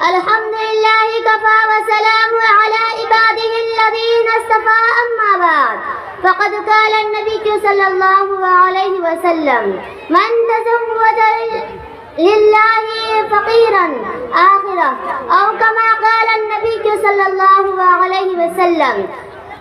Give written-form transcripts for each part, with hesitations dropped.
الحمد لله كفى وسلام على عباده الذين اصطفى أما بعد فقد قال النبي صلى الله عليه وسلم من تزوج لله فقيرا آخرة أو كما قال النبي صلى الله عليه وسلم.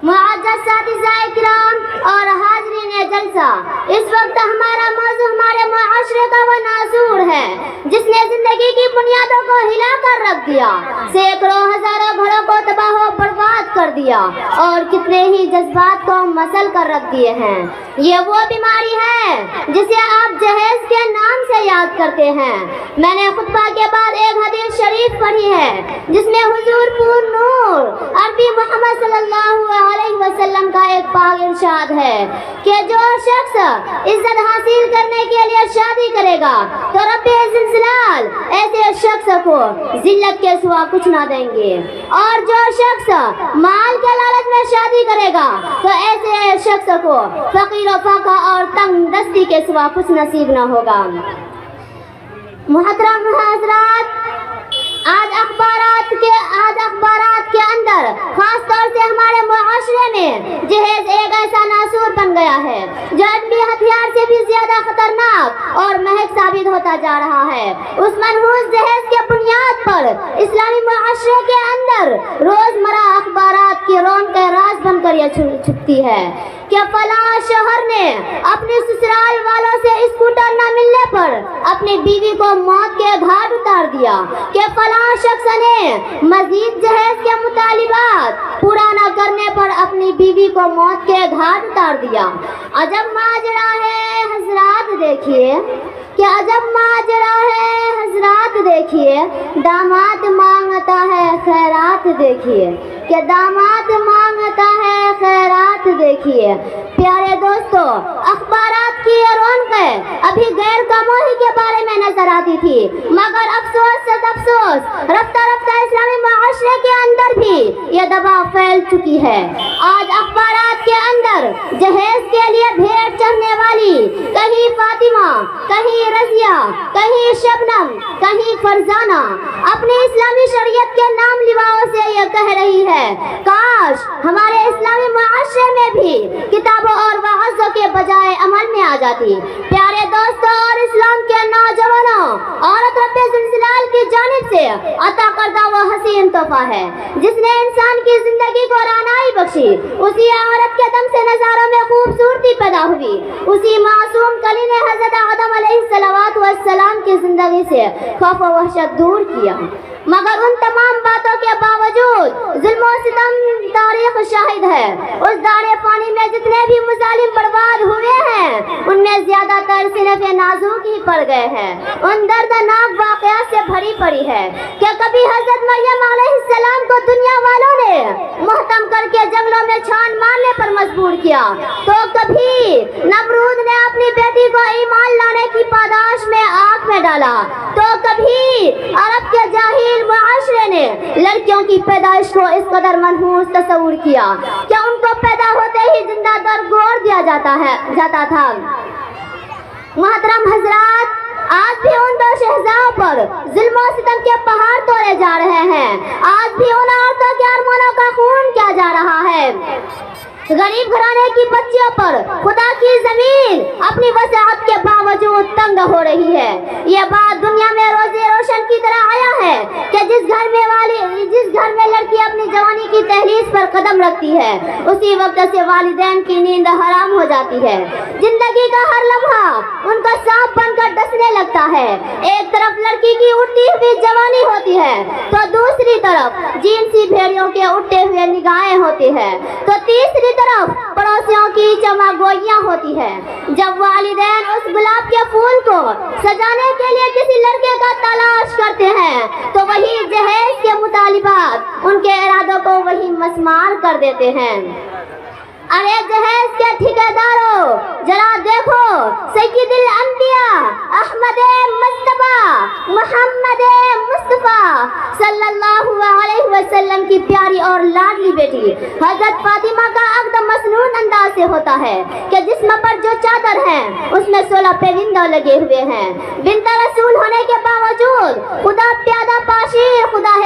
معزز اساتذہ اکرام اور حاضرین جلسہ، اس وقت ہمارا موضوع ہمارے معاشرے کا وہ ناسور ہے جس نے زندگی کی بنیادوں کو ہلا کر رکھ دیا، سینکڑوں ہزاروں گھروں کو تباہ و برباد کر دیا اور کتنے ہی جذبات کو مسل کر رکھ دیے ہیں. یہ وہ بیماری ہے جسے آپ جہیز کے نام سے یاد کرتے ہیں. میں نے خطبہ کے بعد ایک حدیث شریف پڑھی ہے جس میں حضور پور نور عربی محمد صلی اللہ علیہ وسلم کا ایک پاک ارشاد ہے کہ جو شخص عزت حاصل کرنے کے لیے شادی کرے گا تو رب ذوالجلال ایسے شخص کو ذلت کے سوا کچھ نہ دیں گے، اور جو شخص مال کے لالچ میں شادی کرے گا تو ایسے شخص کو فقیر و فاقہ اور تنگ دستی کے سوا کچھ نصیب نہ ہوگا. محترم حضرات، آج اخبارات کے اندر خاص طور سے ہمارے معاشرے میں جہیز ایک ایسا ناسور بن گیا ہے جو عدمی ہتھیار سے بھی زیادہ خطرناک اور مہلک ثابت ہوتا جا رہا ہے. اس منحوس جہیز کے بنیاد پر اسلامی معاشرے کے اندر روزمرہ اخبارات کی رونق راز بن کر یہ چھپتی ہے کہ فلاں شوہر نے اپنے سسرال والوں سے اسکوٹر نہ ملنے پر اپنی بیوی کو موت کے گھاٹ اتار دیا، کہ فلاں شخص نے مزید جہیز کے مطالبات پورا نہ کرنے پر اپنی بیوی کو موت کے گھاٹ اتار دیا. عجب ماجرا ہے حضرات، دیکھیے کہ عجب ماجرا ہے حضرات، دیکھیے داماد مانگتا ہے خیرات، دیکھیے کہ داماد مانگتا ہے خیرات، دیکھیے. پیارے دوستو، اخبارات کی یہ رونق ابھی غیر کموہی کے بارے میں نظر آتی تھی، مگر افسوس سے افسوس رفتہ رفتہ اسلامی معاشرے کے اندر بھی یہ دباؤ پھیل چکی ہے. آج اخبارات کے اندر جہیز کے لیے بھیڑ چڑھنے والی کہیں فاطمہ، کہیں رضیہ، کہیں شبنم، کہیں فرزانہ اپنی اسلامی شریعت کے نام لیواؤں سے یہ کہہ رہی ہے کاش ہمارے اسلامی معاشرے میں بھی کتابوں اور وعظوں کے بجائے عمل میں آ جاتی. پیارے دوستوں اور اسلام کے نوجوانوں، عورت رب ذوالجلال کی جانب سے عطا کردہ وہ حسین تحفہ ہے جس نے انسان کی زندگی کو رعنائی بخشی. اسی عورت کے دم سے نظاروں میں خوبصورتی پیدا ہوئی، اسی معصوم کلی نے حضرت آدم علیہ السلام کی زندگی سے خوف و وحشت دور کیا. مگر ان تمام باتوں کے باوجود ظلم و ستم تاریخ شاہد ہے. اس دانے پانی میں جتنے بھی مظالم برباد ہوئے ہیں ان میں زیادہ تر صنف نازک ہی پڑ گئے ہیں. ان دردناک واقعات سے بھری پڑی ہے کہ کبھی حضرت مریم علیہ السلام کو دنیا والوں نے محتم کر کے جنگلوں میں چھان مارنے پر مجبور کیا، تو کبھی نمرود نے اپنی بیٹی کو ایمان لانے کی پاداش میں آگ میں ڈالا، تو کبھی عرب کے جاہل معاشرے نے لڑکیوں کی پیدائش کو اس قدر منحوس تصور کیا کہ ان کو پیدا ہوتے ہی زندہ درگور دیا جاتا تھا. محترم حضرات، آج بھی ان دو شہزادوں پر ظلم و ستم کے پہاڑ توڑے جا رہے ہیں. آج بھی ان عورتوں کے ارمانوں کا خون کیا جا رہا ہے. غریب گھرانے کی بچیوں پر خدا کی زمین اپنی وسعت کے باوجود تنگ ہو رہی ہے. یہ بات دنیا میں روزے روشن کی طرح آیا ہے کہ جس گھر میں لڑکی اپنی جوانی کی دہلیز پر قدم رکھتی ہے اسی وقت سے والدین کی نیند حرام ہو جاتی ہے. زندگی کا ہر لمحہ ان کا سانپ بن کر ڈسنے لگتا ہے. ایک طرف لڑکی کی اٹھتی ہوئی جوانی ہوتی ہے تو دوسری طرف جنسی بھیڑیوں کے اٹھتے ہوئے نگاہیں ہوتی ہے، تو تیسری طرف پڑوسیوں کی چماگوئیاں ہوتی ہے. جب والدین اس گلاب کے پھول کو سجانے کے لیے کسی لڑکے کا تلاش کرتے ہیں تو وہی جہیز کے مطالبات ان کے ارادوں کو وہی مسمار کر دیتے ہیں. ارے جہیز کے ٹھیکیداروں، ذرا دیکھو سید الانبیاء احمد مصطفیٰ محمد مصطفیٰ صلی اللہ علیہ وسلم کی پیاری اور لاڈلی بیٹی حضرت فاطمہ کا عقد مسنون انداز سے ہوتا ہے کہ جسم پر جو چادر ہے اس میں 16 پیوندہ لگے ہوئے ہیں. بنت رسول ہونے کے باوجود خدا پیادہ پاشیر خدا ہے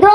2